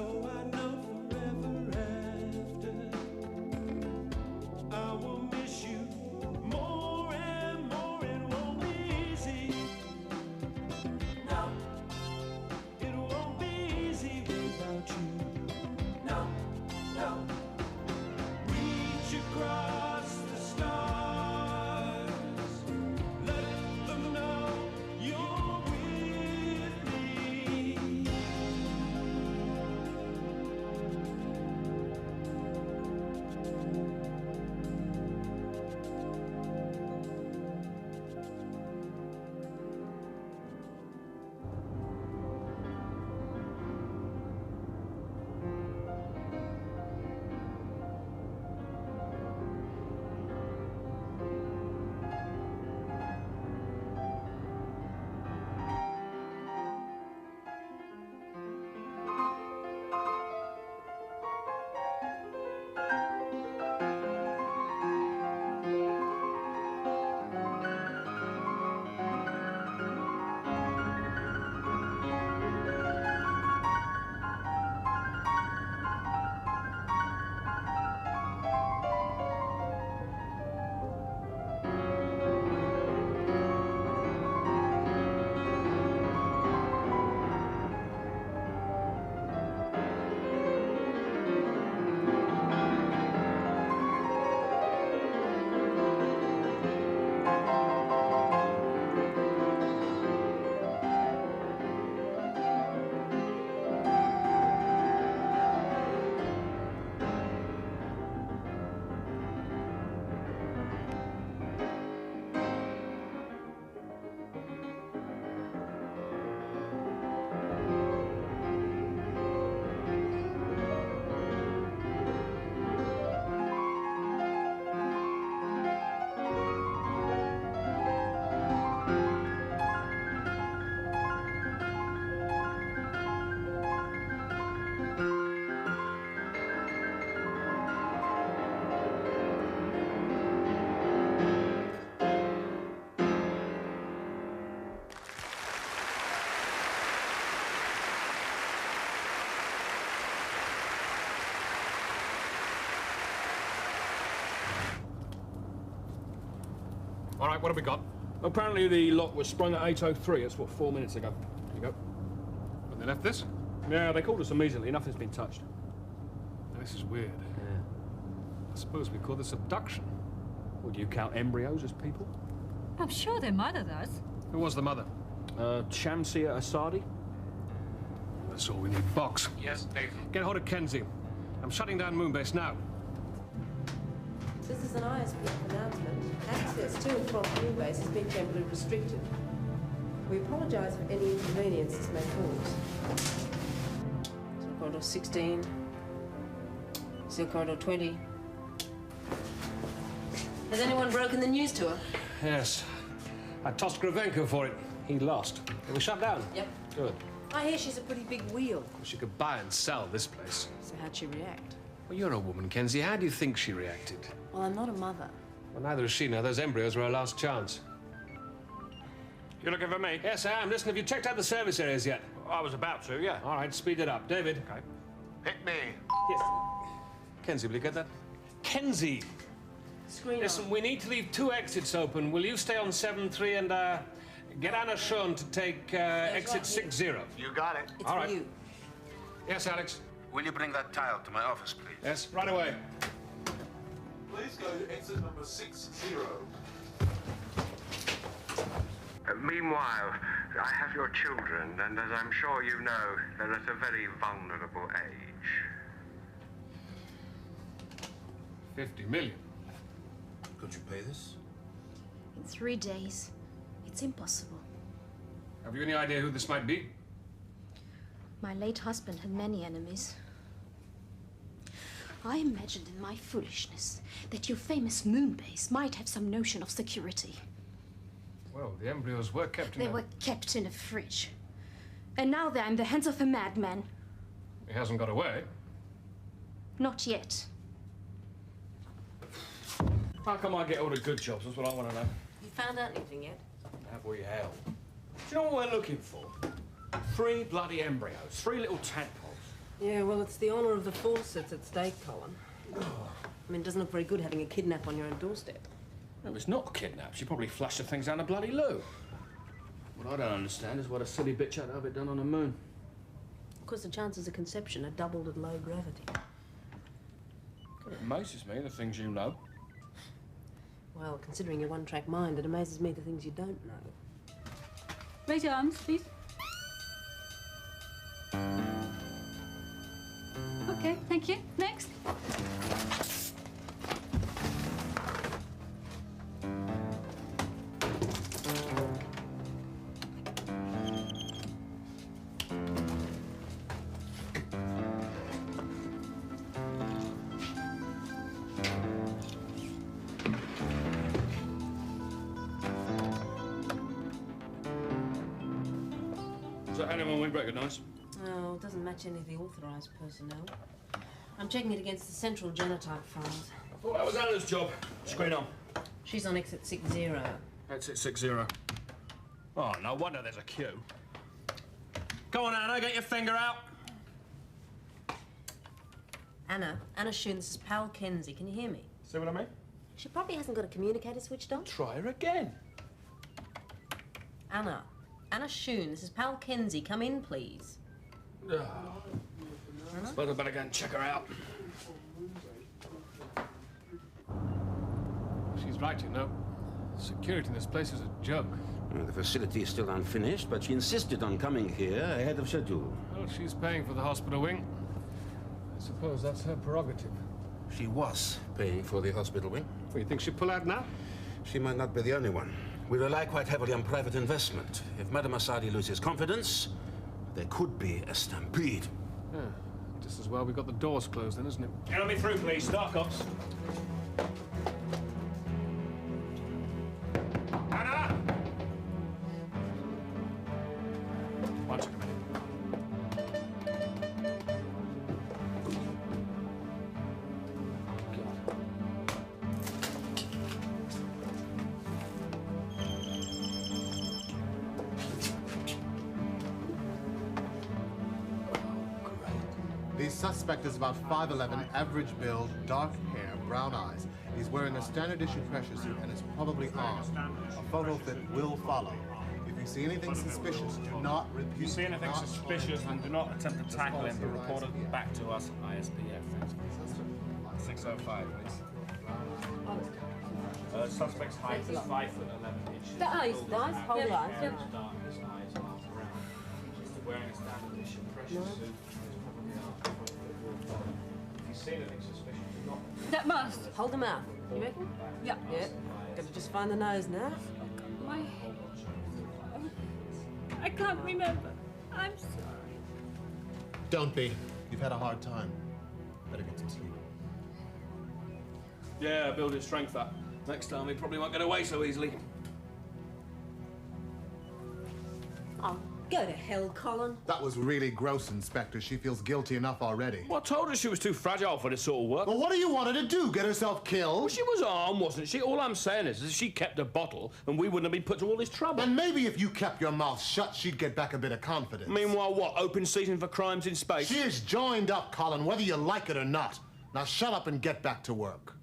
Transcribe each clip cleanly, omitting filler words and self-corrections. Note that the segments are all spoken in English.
so I know forever after I will miss you more and more. It won't be easy. No, it won't be easy without you. No, no. Reach across the stars, let them know you're with me. All right, what have we got? Apparently the lock was sprung at 8:03. That's what, 4 minutes ago. There you go. When they left this? Yeah, they called us immediately. Nothing's been touched. This is weird. Yeah. I suppose we call this abduction. Would you count embryos as people? I'm sure their mother does. Who was the mother? Shamsia Asadi? That's all we need. Box. Yes, Dave. Get hold of Kenzie. I'm shutting down Moonbase now. This is an ISP announcement. Access to and from Moonbase has been temporarily restricted. We apologise for any inconvenience this may cause. Seal Corridor 16. Seal Corridor 20. Has anyone broken the news to her? Yes. I tossed Gravenko for it. He lost. It was shut down. Yep. Good. I hear she's a pretty big wheel. She could buy and sell this place. So how'd she react? Well, you're a woman, Kenzie. How do you think she reacted? Well, I'm not a mother. Well, neither is she now. Those embryos were her last chance. You looking for me? Yes, I am. Listen, have you checked out the service areas yet? I was about to, yeah. All right, speed it up. David. Okay. Hit me. Yes. Kenzie, will you get that? Kenzie! Screen Listen, on. we need to leave 2 exits open. Will you stay on 7-3 and get Anna Schoen to take exit right here. 6-0? You got it. It's All for right. you. Yes, Alex? Will you bring that tile to my office, please? Yes, right away. Please go to exit number 60. Meanwhile, I have your children, and as I'm sure you know, they're at a very vulnerable age. 50 million. Could you pay this? In 3 days. It's impossible. Have you any idea who this might be? My late husband had many enemies. I imagined in my foolishness that your famous Moonbase might have some notion of security. Well, the embryos were kept in They a... were kept in a fridge. And now they're in the hands of a madman. He hasn't got away. Not yet. How come I get all the good jobs? That's what I want to know. You found out anything yet? Have we hell? Do you know what we're looking for? 3 bloody embryos, 3 little tadpoles. Yeah, well, it's the honour of the force that's at stake, Colin. I mean, it doesn't look very good having a kidnap on your own doorstep. No, it's not a kidnap. She probably flushed the things down the bloody loo. What I don't understand is what a silly bitch had to have it done on the moon. Of course, the chances of conception are doubled at low gravity. It amazes me, the things you know. Well, considering your one-track mind, it amazes me the things you don't know. Raise your arms, please. Okay, thank you. Next. Is that anyone we recognise? Oh, it doesn't match any of the authorised personnel. I'm checking it against the central genotype files. I thought that was Anna's job. Screen on. She's on exit 60. Exit 60. Oh, no wonder there's a queue. Go on, Anna, get your finger out. Anna Shoon, this is Pal Kenzie. Can you hear me? See what I mean? She probably hasn't got a communicator switched on. Try her again. Anna Shoon, this is Pal Kenzie. Come in, please. Suppose I better go and check her out. She's right, you know. Security in this place is a joke. Well, the facility is still unfinished, but she insisted on coming here ahead of schedule. Well, she's paying for the hospital wing. I suppose that's her prerogative. She was paying for the hospital wing. Well, you think she'll pull out now? She might not be the only one. We rely quite heavily on private investment. If Madame Asadi loses confidence, there could be a stampede. Yeah, just as well we got the doors closed then, isn't it? Get me through, please. Start, cops. Anna! One second, minute. The suspect is about 5'11", average build, dark hair, brown eyes. He's wearing a standard issue pressure suit and is probably armed. A photo fit will follow. If you see anything suspicious, do not repeat. If you see anything suspicious, then do not attempt to tackle him, but report it back to us, ISPF. 605, please. Suspect's height is 5'11". The eyes, hold eyes. Yep. Wearing a standard issue pressure suit. If you see anything suspicious, do not. That must. Hold them out. You reckon? Yeah. Yeah. Got to just find the nose now. My head. I can't remember. I'm sorry. Don't be. You've had a hard time. Better get some sleep. Yeah, build his strength up. Next time he probably won't get away so easily. Oh, go to hell, Colin. That was really gross, Inspector. She feels guilty enough already. Well, I told her she was too fragile for this sort of work. Well, what do you want her to do? Get herself killed? Well, she was armed, wasn't she? All I'm saying is if she kept a bottle, and we wouldn't have been put to all this trouble. And maybe if you kept your mouth shut, she'd get back a bit of confidence. Meanwhile, what? Open season for crimes in space? She is joined up, Colin, whether you like it or not. Now shut up and get back to work.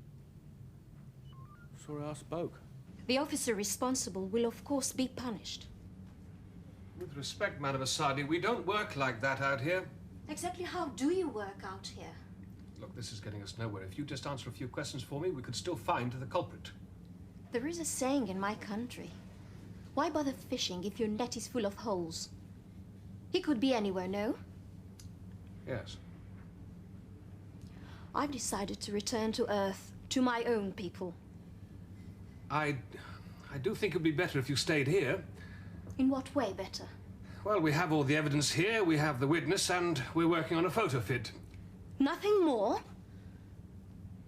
Sorry I spoke. The officer responsible will, of course, be punished. With respect, Madame Asadi, we don't work like that out here. Exactly how do you work out here? Look, this is getting us nowhere. If you just answer a few questions for me, we could still find the culprit. There is a saying in my country. Why bother fishing if your net is full of holes? He could be anywhere, no? Yes. I've decided to return to Earth, to my own people. I do think it would be better if you stayed here. In what way better? Well, we have all the evidence here, we have the witness, and we're working on a photo fit. Nothing more?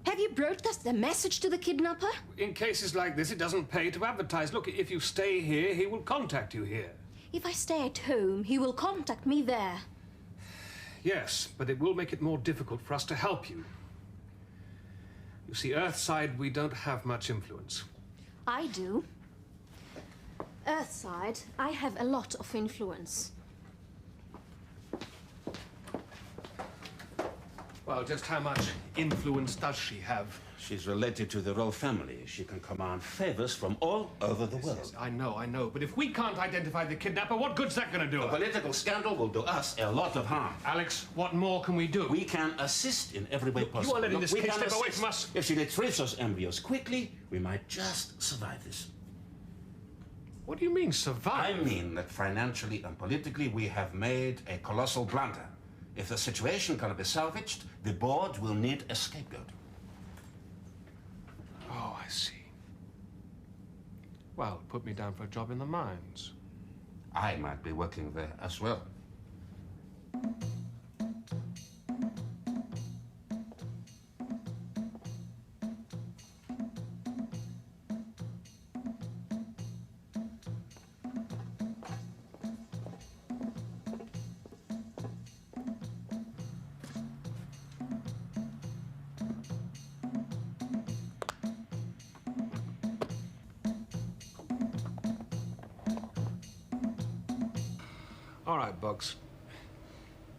Have you broadcast the message to the kidnapper? In cases like this, it doesn't pay to advertise. Look, if you stay here, he will contact you here. If I stay at home, he will contact me there. Yes, but it will make it more difficult for us to help you. You see, Earthside, we don't have much influence. I do. Earthside, I have a lot of influence. Well, just how much influence does she have? She's related to the royal family. She can command favors from all over the world. Yes, I know. But if we can't identify the kidnapper, what good's that going to do? A political scandal will do us a lot of harm. Alex, what more can we do? We can assist in every way possible. You are letting this we kid can step away assist. from us. If she retrieves those embryos quickly, we might just survive this. What do you mean, survive? I mean that financially and politically we have made a colossal blunder. If the situation cannot be salvaged, the board will need a scapegoat. Oh, I see. Well, put me down for a job in the mines. I might be working there as well. All right, Bugs.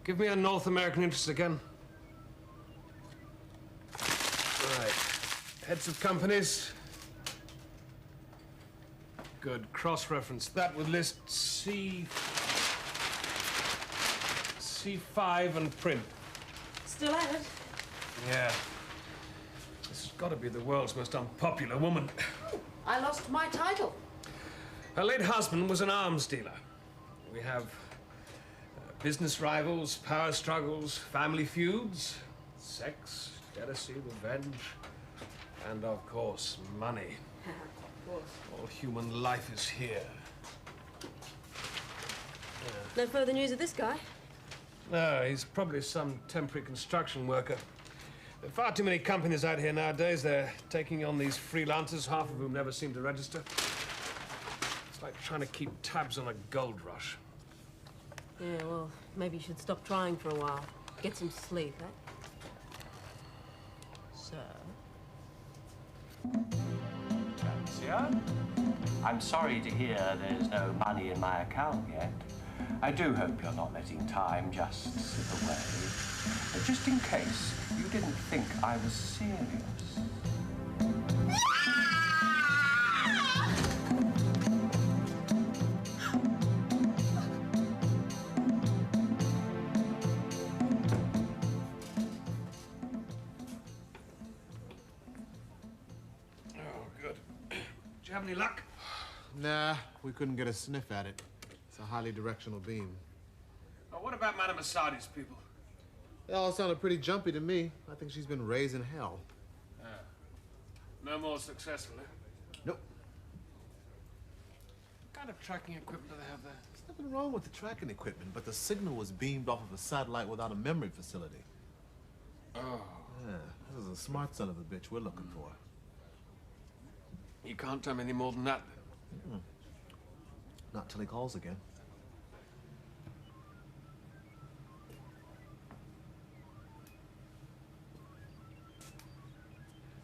Give me a North American interest again. Right. Heads of companies. Good. Cross-reference that with list C5 and print. Still at it? Yeah. This has got to be the world's most unpopular woman. I lost my title. Her late husband was an arms dealer. We have business rivals, power struggles, family feuds, sex, jealousy, revenge, and of course, money. Of course. All human life is here. No further news of this guy? No, he's probably some temporary construction worker. There are far too many companies out here nowadays. They're taking on these freelancers, half of whom never seem to register. It's like trying to keep tabs on a gold rush. Yeah, well, maybe you should stop trying for a while. Get some sleep, eh? So? Monsieur, I'm sorry to hear there's no money in my account yet. I do hope you're not letting time just slip away. But just in case you didn't think I was serious. Do you have any luck? Nah, we couldn't get a sniff at it. It's a highly directional beam. Oh, what about Madame Assadi's people? They all sounded pretty jumpy to me. I think she's been raised in hell. No more successful, eh? Nope. What kind of tracking equipment do they have there? There's nothing wrong with the tracking equipment, but the signal was beamed off of a satellite without a memory facility. Oh. Yeah, this is a smart son of a bitch we're looking for. You can't tell me any more than that. Not till he calls again.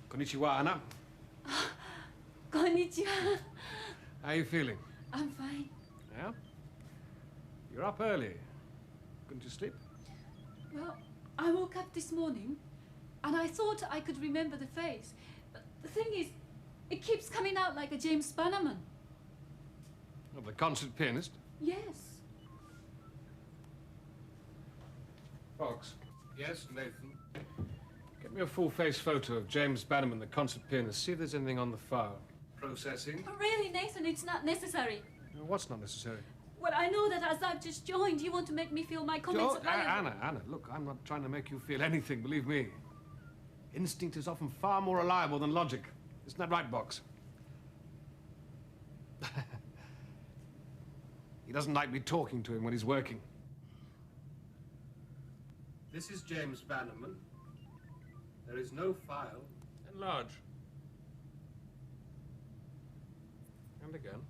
Konnichiwa, Anna. Konnichiwa. How are you feeling? I'm fine. Yeah? You're up early. Couldn't you sleep? Well, I woke up this morning and I thought I could remember the face. But the thing is, it keeps coming out like a James Bannerman. Oh, the concert pianist? Yes. Fox. Yes, Nathan. Get me a full-face photo of James Bannerman, the concert pianist. See if there's anything on the file. Processing. But really, Nathan, it's not necessary. What's not necessary? Well, I know that as I've just joined, you want to make me feel my comments are valuable. Anna, look, I'm not trying to make you feel anything, believe me. Instinct is often far more reliable than logic. Isn't that right, Box? He doesn't like me talking to him when he's working. This is James Bannerman. There is no file. Enlarge. And again.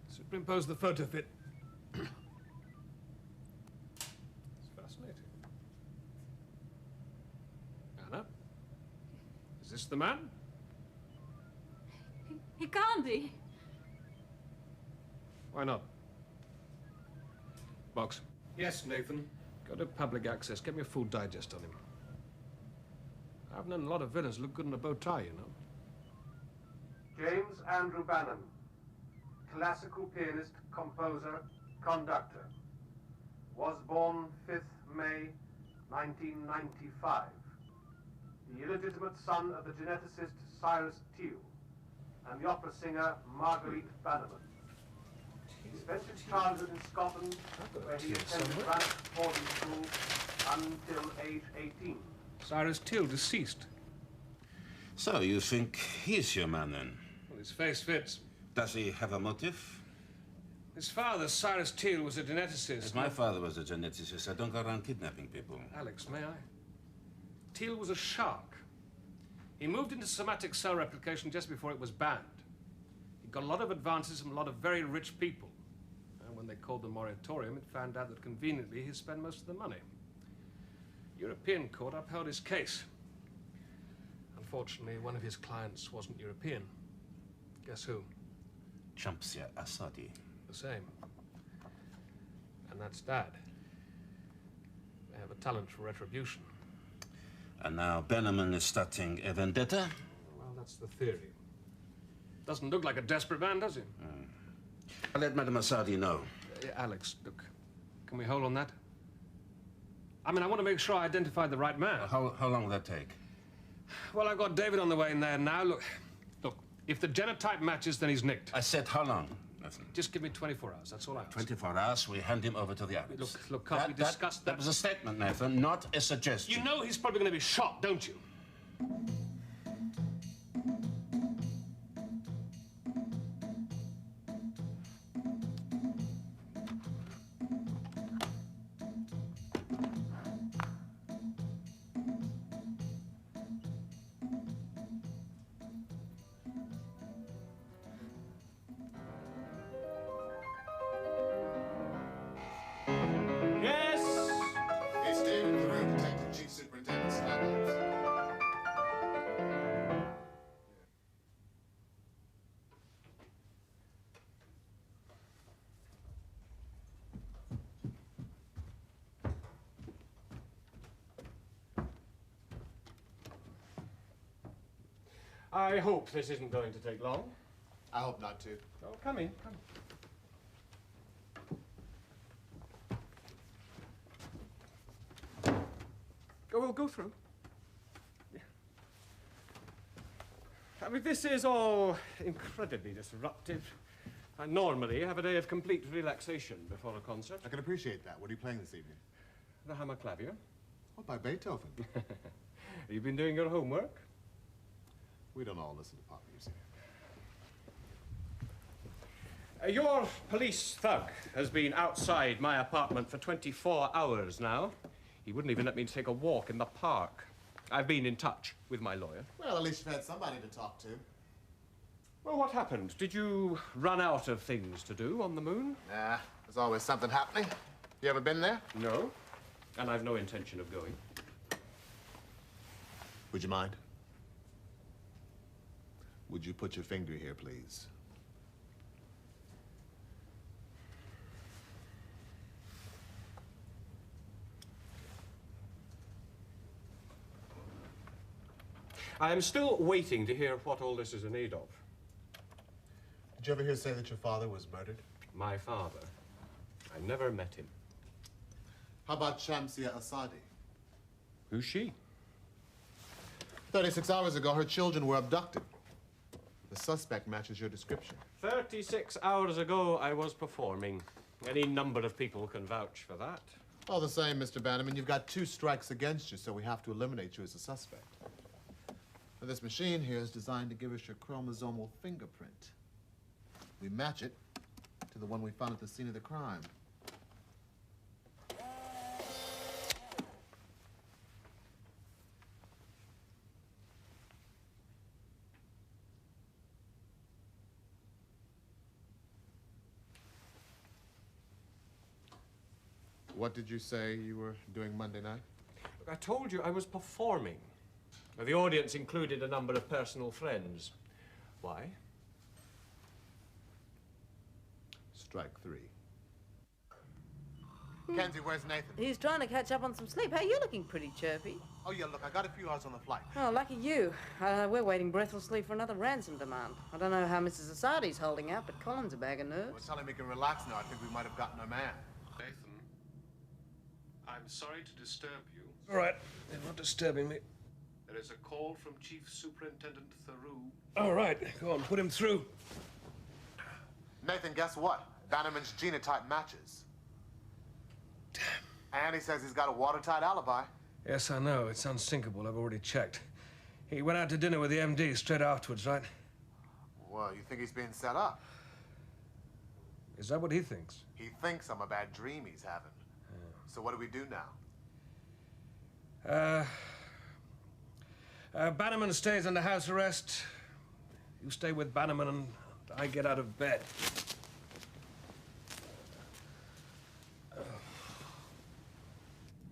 Superimpose the photo fit. It's fascinating. Anna? Is this the man? He can't be. Why not? Box. Yes, Nathan. Go to public access. Get me a full digest on him. I've known a lot of villains look good in a bow tie, you know. James Andrew Bannon, classical pianist, composer, conductor. Was born 5th May 1995. The illegitimate son of the geneticist Cyrus Teal and the opera singer Marguerite Bannerman. He spent his childhood in Scotland, where he attended Rannoch Boarding School until age 18. Cyrus Teal, deceased. So, you think he's your man, then? Well, his face fits. Does he have a motive? His father, Cyrus Teal, was a geneticist. If my father was a geneticist, I don't go around kidnapping people. Alex, may I? Teal was a shark. He moved into somatic cell replication just before it was banned. He got a lot of advances from a lot of very rich people. And when they called the moratorium, it found out that conveniently he spent most of the money. European court upheld his case. Unfortunately, one of his clients wasn't European. Guess who? Shamsia Asadi. The same. And that's Dad. They have a talent for retribution. And now Bannerman is starting a vendetta? Well, that's the theory. Doesn't look like a desperate man, does he? I'll let Madame Asadi know. Alex, look, can we hold on that? I mean, I want to make sure I identify the right man. How long will that take? Well, I've got David on the way in there now. Look, if the genotype matches, then he's nicked. I said how long? Just give me 24 hours, that's all I ask. 24 hours, we hand him over to the Arabs. Look, can't we discuss that? That was a statement, Nathan, not a suggestion. You know he's probably going to be shot, don't you? I hope this isn't going to take long. I hope not to. Oh, come in, come in. We'll go through. Yeah. I mean, this is all incredibly disruptive. I normally have a day of complete relaxation before a concert. I can appreciate that. What are you playing this evening? The Hammerklavier. Oh, by Beethoven. You've been doing your homework? We don't all listen to pop music. Your police thug has been outside my apartment for 24 hours now. He wouldn't even let me take a walk in the park. I've been in touch with my lawyer. Well, at least you've had somebody to talk to. Well, what happened? Did you run out of things to do on the moon? Nah, there's always something happening. You ever been there? No, and I've no intention of going. Would you mind? Would you put your finger here, please? I am still waiting to hear what all this is in aid of. Did you ever hear say that your father was murdered? My father. I never met him. How about Shamsia Asadi? Who's she? 36 hours ago, her children were abducted. The suspect matches your description. 36 hours ago, I was performing. Any number of people can vouch for that. All the same, Mr. Bannerman, you've got 2 strikes against you, so we have to eliminate you as a suspect. Now, this machine here is designed to give us your chromosomal fingerprint. We match it to the one we found at the scene of the crime. What did you say you were doing Monday night? Look, I told you I was performing. The audience included a number of personal friends. Why? Strike 3. Kenzie, where's Nathan? He's trying to catch up on some sleep. Hey, you're looking pretty chirpy. Oh, yeah, look, I got a few hours on the flight. Oh, lucky you. We're waiting breathlessly for another ransom demand. I don't know how Mrs. Asadi's holding out, but Colin's a bag of nerves. Well, tell him he can relax now. I think we might have gotten our man. Nathan, I'm sorry to disturb you. All right, they're not disturbing me. There is a call from Chief Superintendent Theroux. All right, go on, put him through. Nathan, guess what? Bannerman's genotype matches. Damn. And he says he's got a watertight alibi. Yes, I know. It's unsinkable. I've already checked. He went out to dinner with the MD straight afterwards, right? Well, you think he's being set up? Is that what he thinks? He thinks I'm a bad dream he's having. So what do we do now? Bannerman stays under house arrest. You stay with Bannerman and I get out of bed.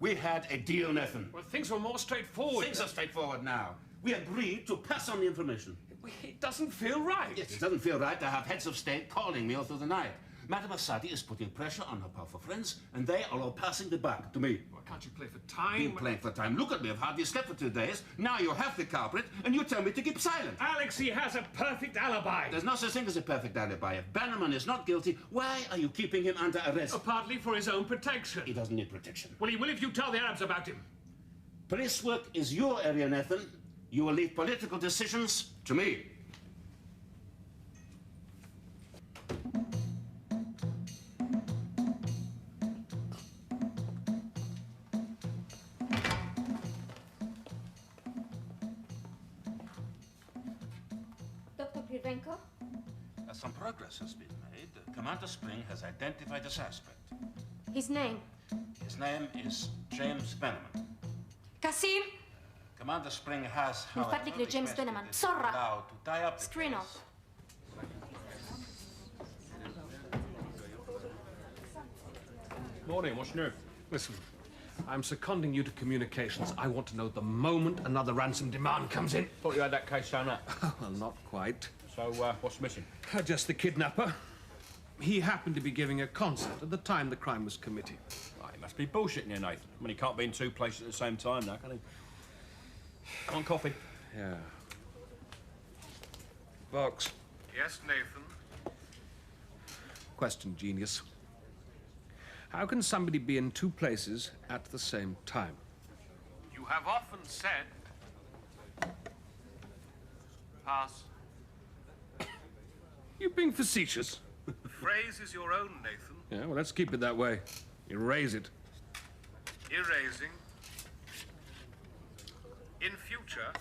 We had a deal, Nathan. Well, things were more straightforward. Things are straightforward now. We agreed to pass on the information. It doesn't feel right. Yes, it doesn't feel right to have heads of state calling me all through the night. Madame Asadi is putting pressure on her powerful friends, and they are all passing the buck to me. Well, can't you play for time? Been playing for time. Look at me. I've hardly slept for 2 days. Now you're half the culprit, and you tell me to keep silent. Alex, he has a perfect alibi. There's no such thing as a perfect alibi. If Bannerman is not guilty, why are you keeping him under arrest? Partly for his own protection. He doesn't need protection. Well, he will if you tell the Arabs about him. Police work is your area, Nathan. You will leave political decisions to me. Dr. Privenko? Some progress has been made. Commander Spring has identified the suspect. His name? His name is James Bannerman. Kasim? Commander Spring has, however, نفترض لجيمس requested بنمان. that he be بسرعة. allowed to tie up the Screen case. off. Morning, what's new? Listen, I'm seconding you to communications. I want to know the moment another ransom demand comes in. Thought you had that case sewn up. Well, not quite. So, what's missing? Just the kidnapper. He happened to be giving a concert at the time the crime was committed. Oh, he must be bullshitting you, Nathan. I mean, he can't be in 2 places at the same time now, can he? Come on, coffee. Yeah. Vox. Yes, Nathan? Question, genius. How can somebody be in 2 places at the same time? You have often said... Pass. You're being facetious. The phrase is your own, Nathan. Yeah, well, let's keep it that way. Erase it. Erasing. In future,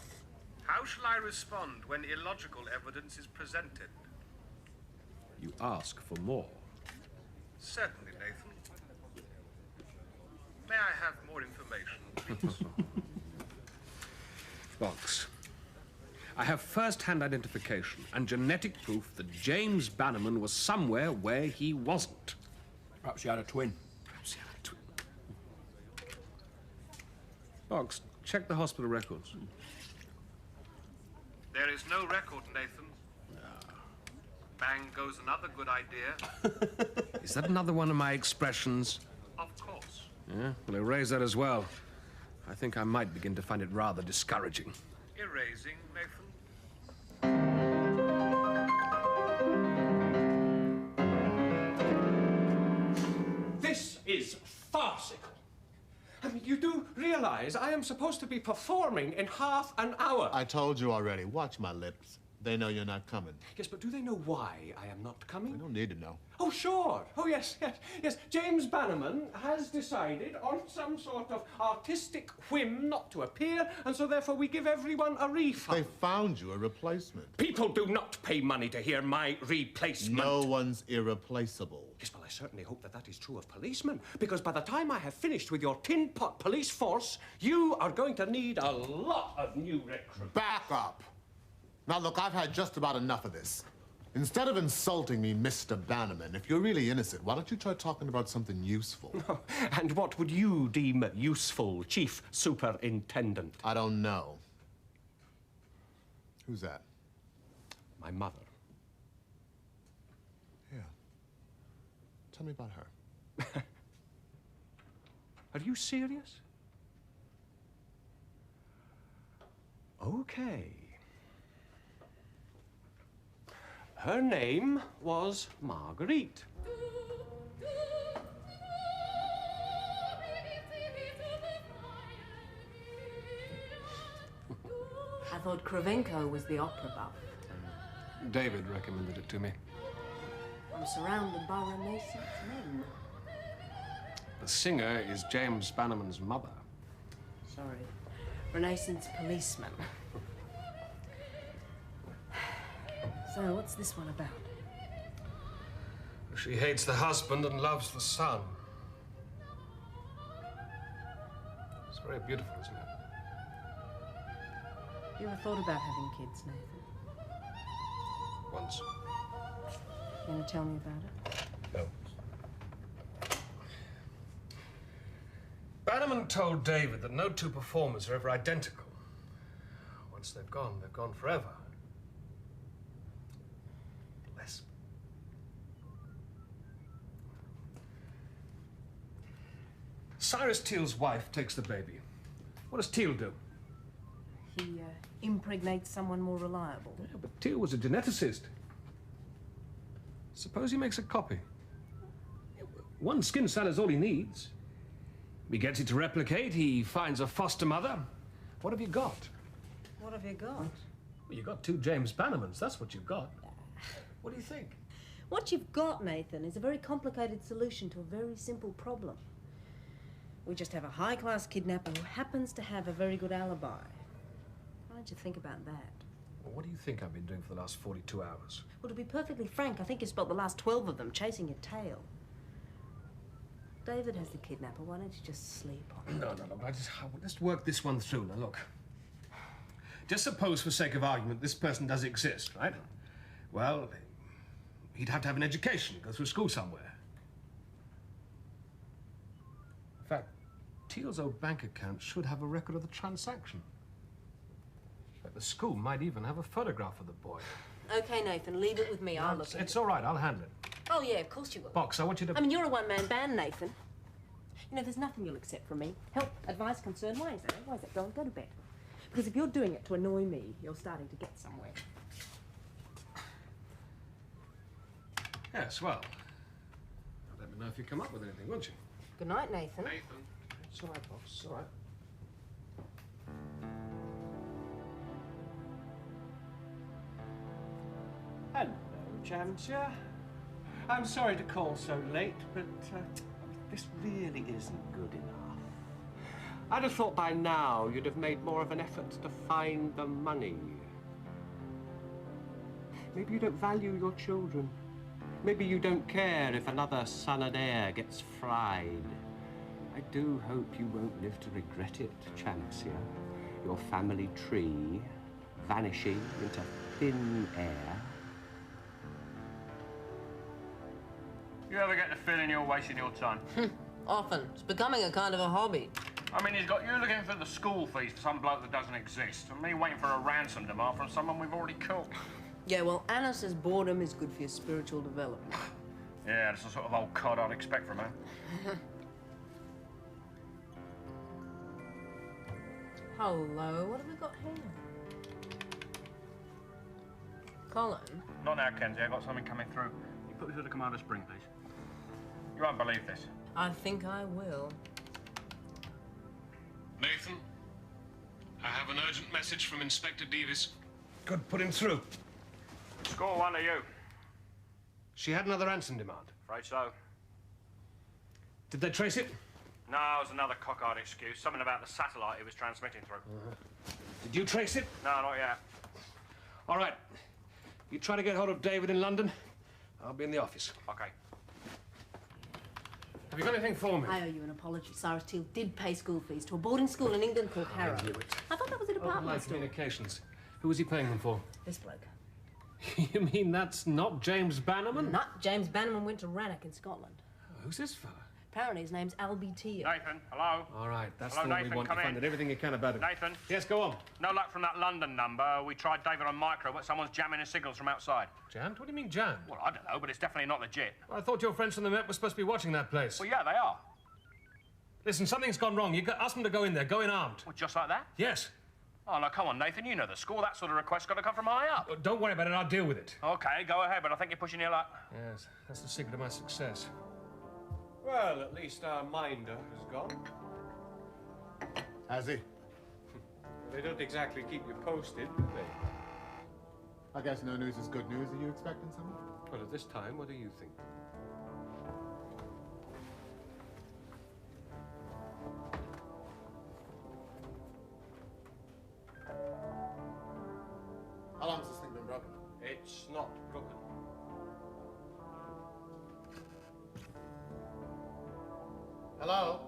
how shall I respond when illogical evidence is presented? You ask for more. Certainly, Nathan. May I have more information, please? Vox. I have first-hand identification and genetic proof that James Bannerman was somewhere where he wasn't. Perhaps he had a twin. Vox, check the hospital records. There is no record, Nathan. Bang goes another good idea. Is that another one of my expressions? Of course. Yeah, well, erase that as well. I think I might begin to find it rather discouraging. Erasing, Nathan. This is farcical. I mean, you do realize I am supposed to be performing in half an hour. I told you already. Watch my lips. They know you're not coming. Yes, but do they know why I am not coming? They don't need to know. Oh, sure. Oh, yes, yes, yes. James Bannerman has decided on some sort of artistic whim not to appear, and so therefore we give everyone a refund. They found you a replacement. People do not pay money to hear my replacement. No one's irreplaceable. Yes, well, I certainly hope that that is true of policemen, because by the time I have finished with your tin pot police force, you are going to need a lot of new recruits. Back up. Now, look, I've had just about enough of this. Instead of insulting me, Mr. Bannerman, if you're really innocent, why don't you try talking about something useful? And what would you deem useful, Chief Superintendent? I don't know. Who's that? My mother. Yeah. Tell me about her. Are you serious? Okay. Her name was Marguerite. I thought Kravenko was the opera buff. David recommended it to me. I'm surrounded by Renaissance men. The singer is James Bannerman's mother. Sorry. Renaissance policeman. So, what's this one about? She hates the husband and loves the son. It's very beautiful, isn't it? You ever thought about having kids, Nathan? Once. You gonna tell me about it? No. Bannerman told David that no two performers are ever identical. Once they've gone forever. Less. Cyrus Teal's wife takes the baby. What does Teal do? He impregnates someone more reliable. Yeah, but Teal was a geneticist. Suppose he makes a copy. One skin cell is all he needs. He gets it to replicate, he finds a foster mother. What have you got? What have you got? Well, you've got two James Bannermans, that's what you've got. What do you think? What you've got, Nathan, is a very complicated solution to a very simple problem. We just have a high-class kidnapper who happens to have a very good alibi. Why don't you think about that? Well, what do you think I've been doing for the last 42 hours? Well, to be perfectly frank, I think you spent the last 12 of them chasing your tail. David has the kidnapper. Why don't you just sleep on it? No. Let's work this one through. Now, look. Just suppose, for sake of argument, this person does exist, right? Well, he'd have to have an education, go through school somewhere. In fact, Teal's old bank account should have a record of the transaction. The school might even have a photograph of the boy. Okay, Nathan, leave it with me. I'll look. It's all right. I'll handle it. Oh, yeah, of course you will. Box, I want you to... I mean, you're a one-man band, Nathan. You know, there's nothing you'll accept from me. Help, advice, concern. Why is that? Why is that? Go to bed. Because if you're doing it to annoy me, you're starting to get somewhere. Yes, well. Let me know if you come up with anything, won't you? Good night, Nathan. Nathan. It's all right, Box. It's all right. Hello, Chancellor. I'm sorry to call so late, but this really isn't good enough. I'd have thought by now you'd have made more of an effort to find the money. Maybe you don't value your children. Maybe you don't care if another son and heir gets fried. I do hope you won't live to regret it, Chancellor. Your family tree vanishing into thin air. You ever get the feeling you're wasting your time? Often. It's becoming a kind of a hobby. I mean, he's got you looking for the school fees for some bloke that doesn't exist, and me waiting for a ransom demand from someone we've already caught. Yeah, well, Anna says boredom is good for your spiritual development. Yeah, that's the sort of old cod I'd expect from her. Hello, what have we got here? Colin? Not now, Kenzie. I've got something coming through. You put me through the Commander Spring, please. You won't believe this. I think I will. Nathan, I have an urgent message from Inspector Davis. Good, put him through. Score one to you. She had another ransom demand. Afraid so. Did they trace it? No, it was another cockeyed excuse. Something about the satellite he was transmitting through. Did you trace it? No, not yet. All right. You try to get hold of David in London. I'll be in the office. Okay. Have you got anything for me? I owe you an apology. Cyrus Teal did pay school fees to a boarding school in England called Harrow. I knew it. I thought that was a department store. Communications. Who was he paying them for? This bloke. You mean that's not James Bannerman? Not James Bannerman went to Rannoch in Scotland. Who's this fella? Apparently his name's Albie Teal. Nathan, hello? All right, that's Hello, the one Nathan, we want. come You find in. out everything you can about him. Nathan? Yes, go on. No luck from that London number. We tried David on micro, but someone's jamming his signals from outside. Jammed? What do you mean jammed? Well, I don't know, but it's definitely not legit. Well, I thought your friends from the Met were supposed to be watching that place. Well, yeah, they are. Listen, something's gone wrong. Ask them to go in there. Go in armed. Well, just like that? Yes. Oh, no, come on, Nathan. You know the score. That sort of request's got to come from high up. Don't worry about it. I'll deal with it. OK, go ahead, but I think you're pushing your luck. Yes, that's the secret of my success. Well, at least our minder has gone. Has he? They don't exactly keep you posted, do they? I guess no news is good news. Are you expecting someone? Well, at this time, what do you think? How long has this thing been broken? It's not broken. Hello?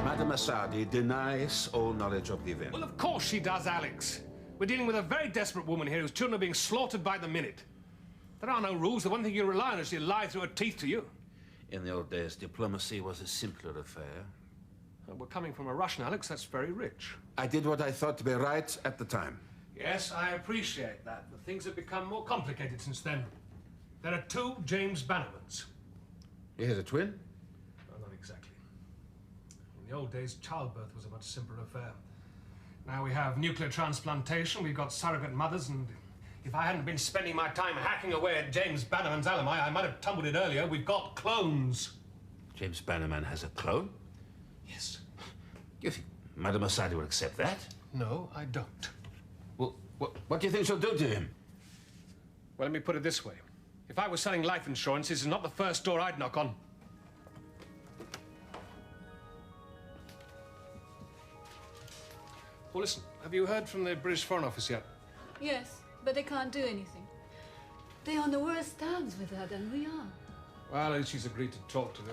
Madame Asadi denies all knowledge of the event. Well, of course she does, Alex. We're dealing with a very desperate woman here whose children are being slaughtered by the minute. There are no rules. The one thing you rely on is she'll lie through her teeth to you. In the old days, diplomacy was a simpler affair. We're coming from a Russian, Alex. That's very rich. I did what I thought to be right at the time. Yes, I appreciate that, but things have become more complicated since then. There are 2 James Bannermans. He has a twin? Well, not exactly. In the old days, childbirth was a much simpler affair. Now we have nuclear transplantation, we've got surrogate mothers, and if I hadn't been spending my time hacking away at James Bannerman's alibi, I might have tumbled it earlier. We've got clones. James Bannerman has a clone? Yes. You think Madame Asadi will accept that? No, I don't. Well, what do you think she'll do to him? Well, let me put it this way. If I was selling life insurance, this is not the first door I'd knock on. Well, listen, have you heard from the British Foreign Office yet? Yes, but they can't do anything. They're on the worst terms with her than we are. Well, at least she's agreed to talk to me.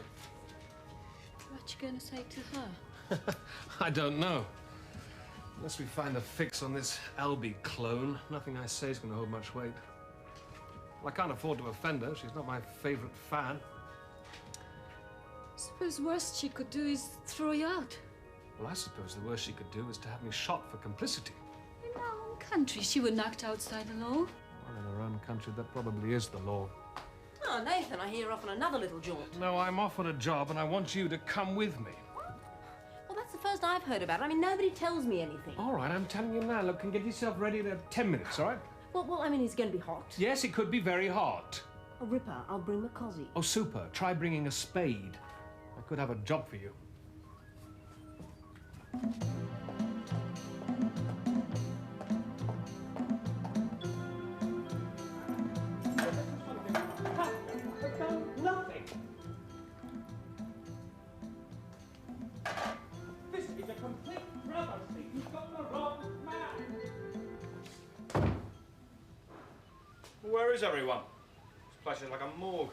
What you gonna say to her? I don't know. Unless we find a fix on this Albie clone, nothing I say is going to hold much weight. Well, I can't afford to offend her. She's not my favourite fan. Suppose worst she could do is throw you out. Well, I suppose the worst she could do is to have me shot for complicity. In our own country, she would knocked outside the law. Well, in her own country, that probably is the law. Oh, Nathan, I hear you're off on another little jaunt. No, I'm off on a job, and I want you to come with me. Well, that's the first I've heard about it. I mean, nobody tells me anything. All right, I'm telling you now. Look, and get yourself ready in 10 minutes, all right? Well, I mean, it's going to be hot. Yes, it could be very hot. Oh, Ripper, I'll bring Macaulay. Oh, super. Try bringing a spade. I could have a job for you. Nothing. This is a complete travesty. You've got the wrong man. Where is everyone? This place is like a morgue.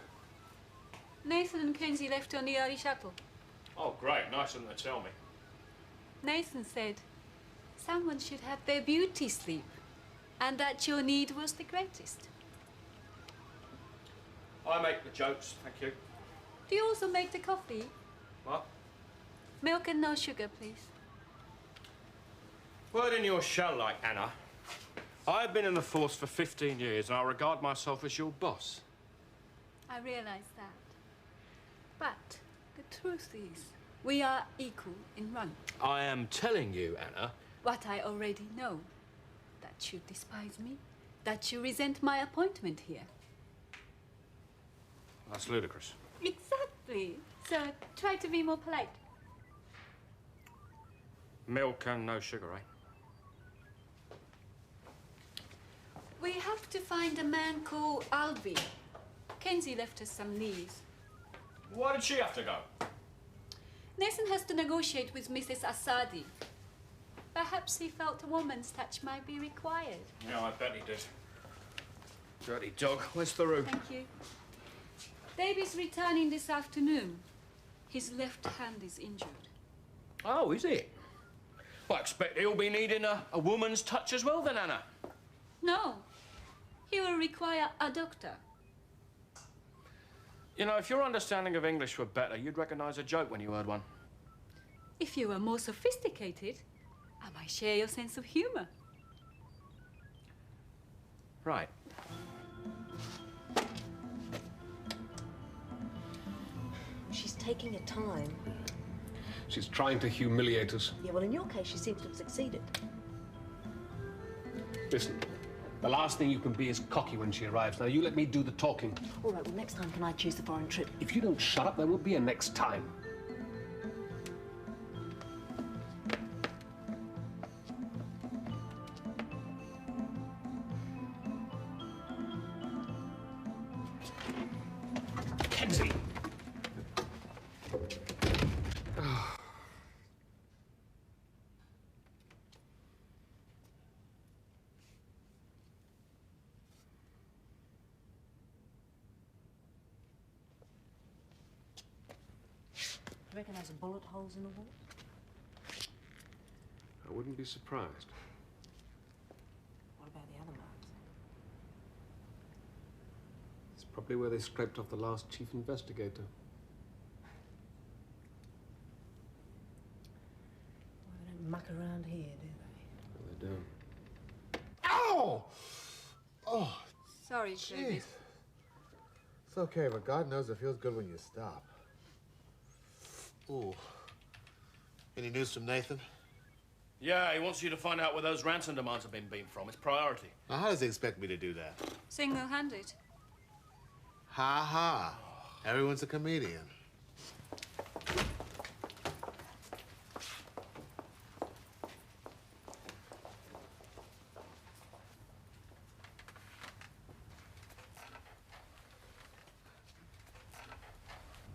Nathan and Kenzie left on the early shuttle. Oh, great. Nice of them to tell me. Nathan said someone should have their beauty sleep, and that your need was the greatest. I make the jokes, thank you. Do you also make the coffee? What? Milk and no sugar, please. Word in your shell, like Anna. I've been in the force for 15 years, and I regard myself as your boss. I realize that. But the truth is, we are equal in rank. I am telling you, Anna. What I already know. That you despise me. That you resent my appointment here. That's ludicrous. Exactly. So try to be more polite. Milk and no sugar, eh? We have to find a man called Albie. Kenzie left us some leads. Why did she have to go? Nathan has to negotiate with Mrs. Asadi. Perhaps he felt a woman's touch might be required. Yeah, I bet he did. Dirty dog. Where's Theroux? Thank you. Davy's returning this afternoon. His left hand is injured. Oh, is it? Well, I expect he'll be needing a woman's touch as well then, Anna. No. He will require a doctor. You know, if your understanding of English were better, you'd recognise a joke when you heard one. If you were more sophisticated, And I share your sense of humor. Right. She's taking her time. She's trying to humiliate us. Yeah, well, in your case, she seems to have succeeded. Listen, the last thing you can be is cocky when she arrives. Now, you let me do the talking. All right, well, next time, can I choose the foreign trip? If you don't shut up, there will be a next time. Kenzie! You reckon there's bullet holes in the wall? I wouldn't be surprised. What about the other marks? It's probably where they scraped off the last chief investigator. Well, they don't muck around here, do they? No, they don't. Ow! Oh, Sorry, David. jeez. It's okay, but God knows it feels good when you stop. Ooh. Any news from Nathan? Yeah, he wants you to find out where those ransom demands have been from. It's priority. Now, how does he expect me to do that? Single-handed. Ha ha. Everyone's a comedian.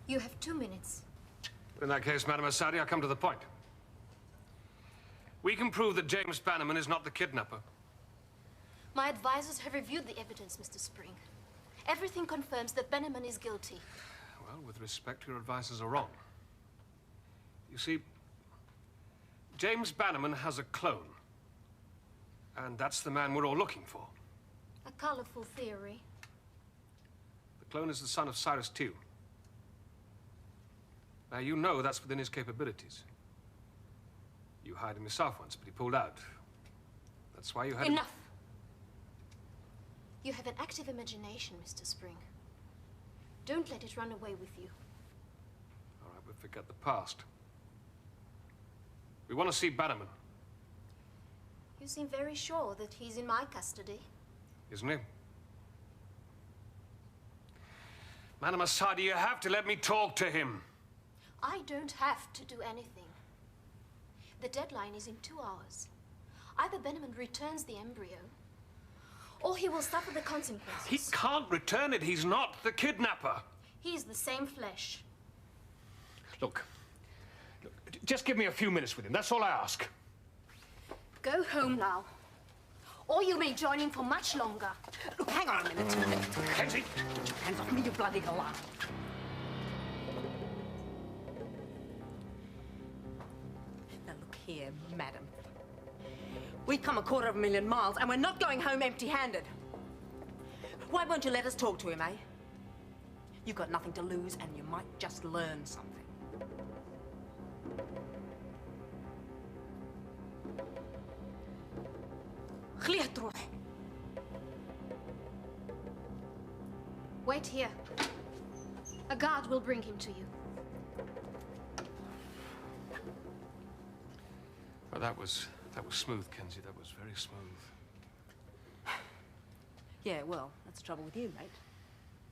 You have 2 minutes. In that case, Madame Asadi, I come to the point. We can prove that James Bannerman is not the kidnapper. My advisors have reviewed the evidence, Mr. Spring. Everything confirms that Bannerman is guilty. Well, with respect, your advisors are wrong. You see, James Bannerman has a clone. And that's the man we're all looking for. A colorful theory. The clone is the son of Cyrus Tew. Now, you know that's within his capabilities. You hired him yourself once, but he pulled out. That's why you had... Enough! You have an active imagination, Mr. Spring. Don't let it run away with you. All right, we'll forget the past. We want to see Bannerman, You seem very sure that he's in my custody. isn't he? Madame Asadi, you have to let me talk to him. I don't have to do anything. The deadline is in 2 hours. Either Bannerman returns the embryo, or he will suffer the consequences. He can't return it. He's not the kidnapper. He is the same flesh. Look, just give me a few minutes with him. That's all I ask. Go home now, or you may join him for much longer. Look, hang on a minute. Kenzie! Get your hands off me, you bloody galah. Now look here, madam. We've come 250,000 miles and we're not going home empty-handed. Why won't you let us talk to him, eh? You've got nothing to lose and you might just learn something. خليها تروح. Wait here. A guard will bring him to you. Well, that was smooth, Kenzie. That was very smooth. Yeah, well, that's the trouble with you, mate.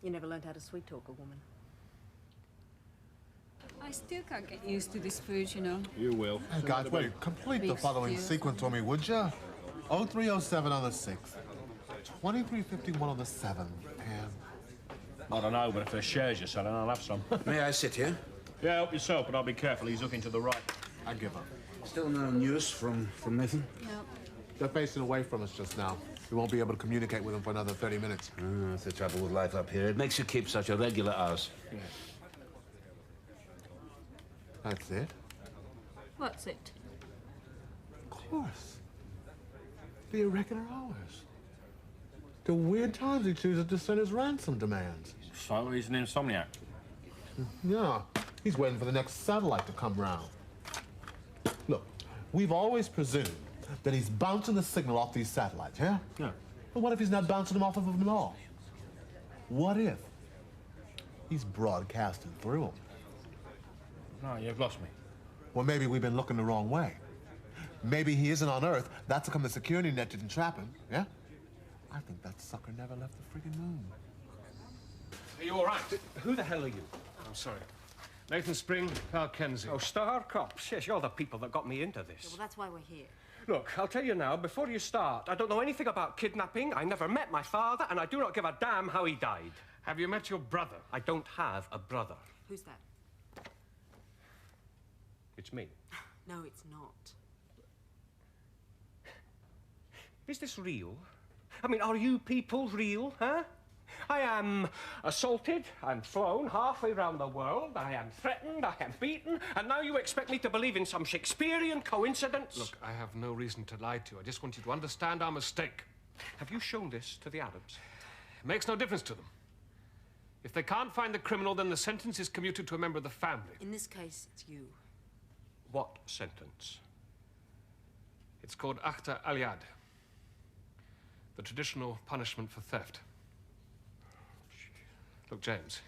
You never learned how to sweet-talk a woman. I still can't get used to this food, you know. You will. Hey, guys, wait. Complete the Big following deal. sequence for me, would ya? 0307 on the 6th, 2351 on the 7th, and... I don't know, but if there's shares you're selling, I'll have some. May I sit here? Yeah, help yourself, but I'll be careful. He's looking to the right. I give up. Still no news from Nathan? No. They're facing away from us just now. We won't be able to communicate with them for another 30 minutes. That's the trouble with life up here. It makes you keep such irregular hours. That's it? What's it? Of course. The irregular hours. The weird times he chooses to send his ransom demands. So he's an insomniac. Yeah, he's waiting for the next satellite to come round. Look, We've always presumed that he's bouncing the signal off these satellites, yeah? Yeah. But what if he's not bouncing them off of them at all? What if he's broadcasting through them? No, you've lost me. Well, maybe we've been looking the wrong way. Maybe he isn't on Earth. That's how come the security net didn't trap him, yeah? I think that sucker never left the friggin' moon. Are you all right? Who the hell are you? I'm sorry. Nathan Spring, Carl Kenzie. Oh, Star Cops. Yes, you're the people that got me into this. Well, that's why we're here. Look, I'll tell you now, before you start, I don't know anything about kidnapping. I never met my father, and I do not give a damn how he died. Have you met your brother? I don't have a brother. Who's that? It's me. No, it's not. Is this real? I mean, are you people real, huh? I am assaulted, I'm flown halfway around the world, I am threatened, I am beaten, and now you expect me to believe in some Shakespearean coincidence? Look, I have no reason to lie to you. I just want you to understand our mistake. Have you shown this to the Arabs? It makes no difference to them. If they can't find the criminal, then the sentence is commuted to a member of the family. In this case, it's you. What sentence? It's called Akhta al-Yad, the traditional punishment for theft. Look, James,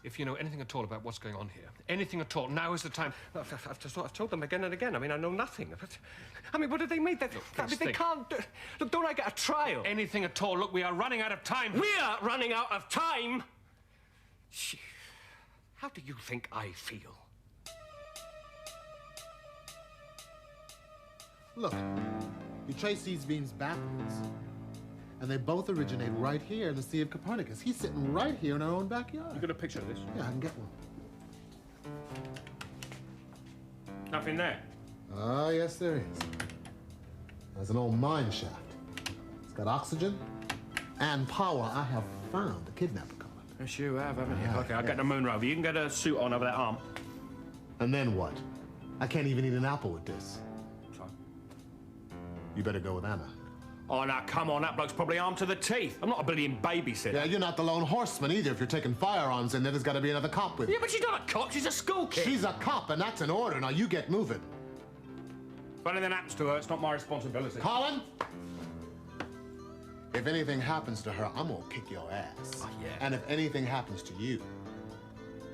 if you know anything at all about what's going on here, anything at all, now is the time. I've told them again and again. I mean, I know nothing. But, I mean, what did they mean? They can't... Look, don't I get a trial? Anything at all. Look, we are running out of time. We're running out of time? How do you think I feel? Look, you trace these beams backwards, and they both originate right here in the Sea of Copernicus. He's sitting right here in our own backyard. You got a picture of this? Yeah, I can get one. Nothing there. Ah, yes, there is. There's an old mine shaft. It's got oxygen and power. I have found a kidnapper colony. Yes, you have, haven't you? Yeah, Okay, I'll get the moon rover. You can get a suit on over that arm. And then what? I can't even eat an apple with this. So? You better go with Anna. Oh, now, come on. That bloke's probably armed to the teeth. I'm not a bloody babysitter. Yeah, you're not the lone horseman either. If you're taking firearms in there, there's got to be another cop with you. Yeah, but she's not a cop. She's a school kid. She's a cop, and that's an order. Now, you get moving. If anything happens to her, it's not my responsibility. Colin? If anything happens to her, I'm gonna kick your ass. Oh, yeah. And if anything happens to you,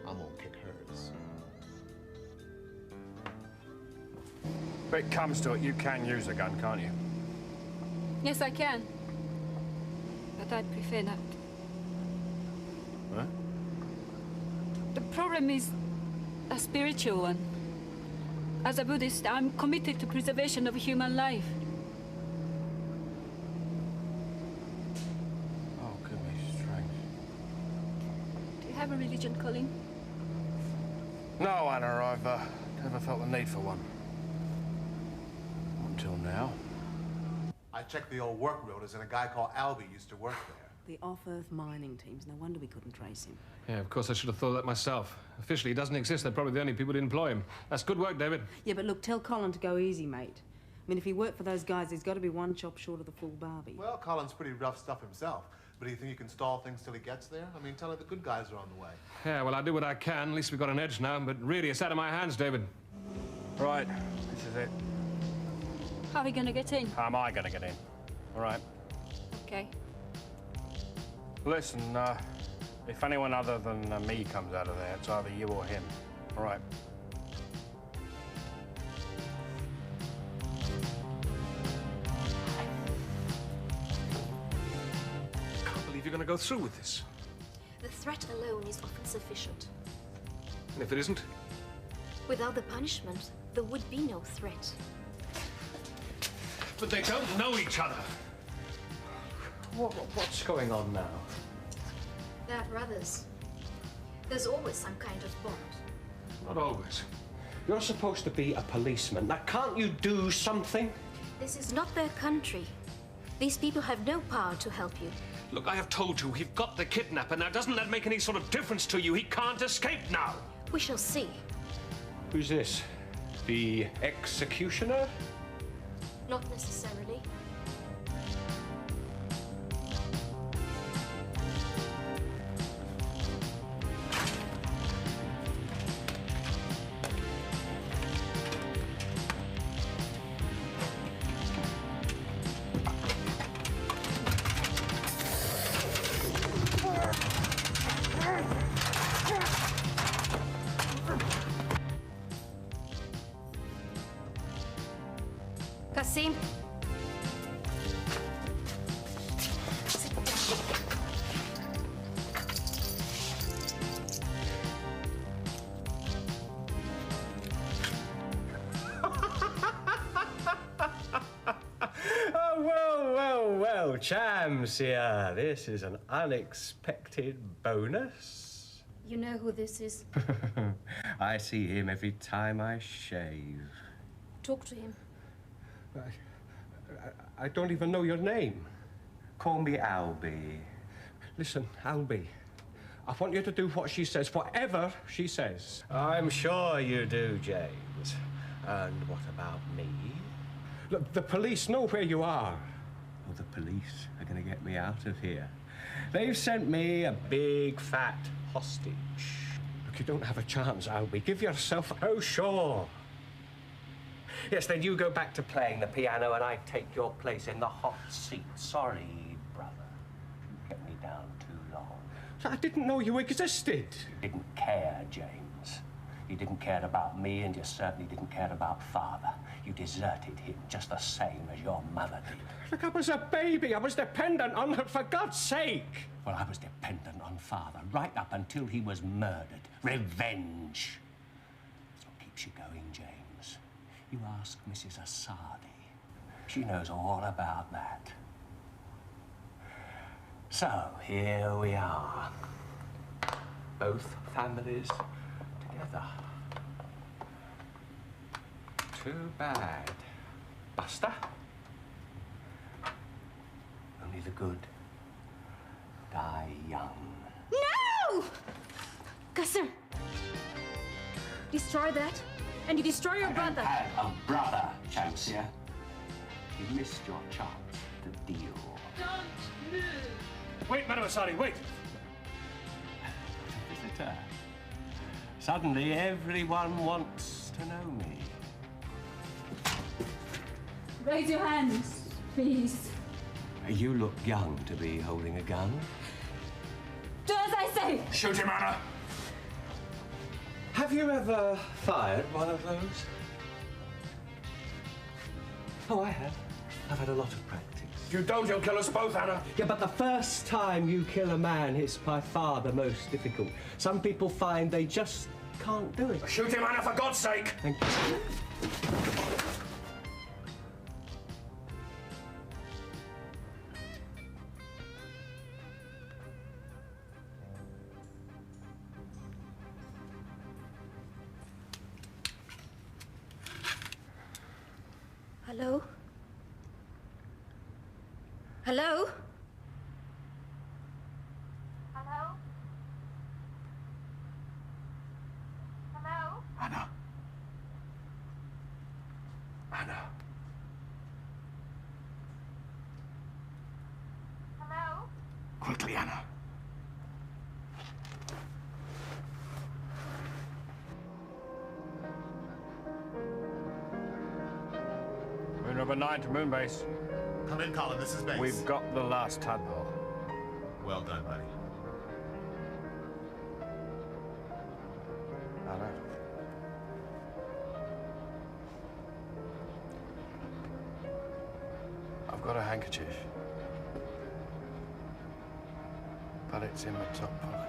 I'm gonna kick hers. If it comes to it, you can use a gun, can't you? Yes, I can. But I'd prefer not. Huh? The problem is a spiritual one. As a Buddhist, I'm committed to preservation of human life. Oh, could be strange. Do you have a religion, Colin? No, Anna, I've never felt the need for one. Not until now. I checked the old work routers, and a guy called Albie used to work there. The off-Earth mining teams. No wonder we couldn't trace him. Yeah, of course, I should have thought that myself. Officially, he doesn't exist. They're probably the only people who employ him. That's good work, David. Yeah, but look, tell Colin to go easy, mate. I mean, if he worked for those guys, he's got to be one chop short of the full Barbie. Well, Colin's pretty rough stuff himself. But do you think you can stall things till he gets there? I mean, tell her the good guys are on the way. Yeah, well, I'll do what I can. At least we've got an edge now. But really, it's out of my hands, David. Right, this is it. How are we going to get in? How am I going to get in? All right. Okay. Listen, if anyone other than me comes out of there, it's either you or him. All right. I can't believe you're going to go through with this. The threat alone is often sufficient. And if it isn't? Without the punishment, there would be no threat. But they don't know each other. What's going on now? They're brothers. There's always some kind of bond. Not always. You're supposed to be a policeman. Now, can't you do something? This is not their country. These people have no power to help you. Look, I have told you, we've got the kidnapper. Now, doesn't that make any sort of difference to you? He can't escape now. We shall see. Who's this? The executioner? Not necessarily. Oh, Chams here. This is an unexpected bonus. You know who this is? I see him every time I shave. Talk to him. I don't even know your name. Call me Albie. Listen, Albie, I want you to do what she says, whatever she says. I'm sure you do, James. And what about me? Look, the police know where you are. Well, the police are going to get me out of here. They've sent me a big, fat hostage. Look, you don't have a chance, Albie. Give yourself... Oh, sure. Yes, then you go back to playing the piano and I take your place in the hot seat. Sorry, brother. You kept me down too long. I didn't know you existed. You didn't care, James. You didn't care about me and you certainly didn't care about Father. You deserted him just the same as your mother did. Look, I was a baby. I was dependent on her, for God's sake. Well, I was dependent on Father right up until he was murdered. Revenge. That's what keeps you going, James. You ask Mrs. Asadi. She knows all about that. So, here we are. Both families together. Too bad. Buster? Only the good die young. No! Gusser! Destroy that, and you destroy your brother. I have a brother, Chancellor. You missed your chance to deal. Don't move. Wait, Madame Asadi, wait! Visitor. Suddenly, everyone wants to know me. Raise your hands, please. You look young to be holding a gun. Do as I say. Shoot him, Anna! Have you ever fired one of those? Oh, I have. I've had a lot of practice. If you don't, you'll kill us both, Anna. Yeah, but the first time you kill a man is by far the most difficult. Some people find they just can't do it. Shoot him, Anna, for God's sake! Thank you. Hello? Hello? Hello? Hello? Anna. Anna. Hello? Quickly, Anna. Moon number 9 to Moonbase. Come in, Colin. This is Base. We've got the last tadpole. Well done, buddy. Anna. I've got a handkerchief. But it's in my top pocket.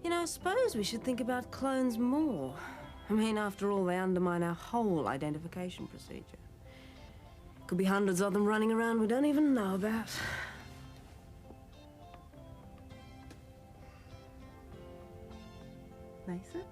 You know, I suppose we should think about clones more. I mean, after all, they undermine our whole identification procedure. Could be hundreds of them running around we don't even know about. Mason?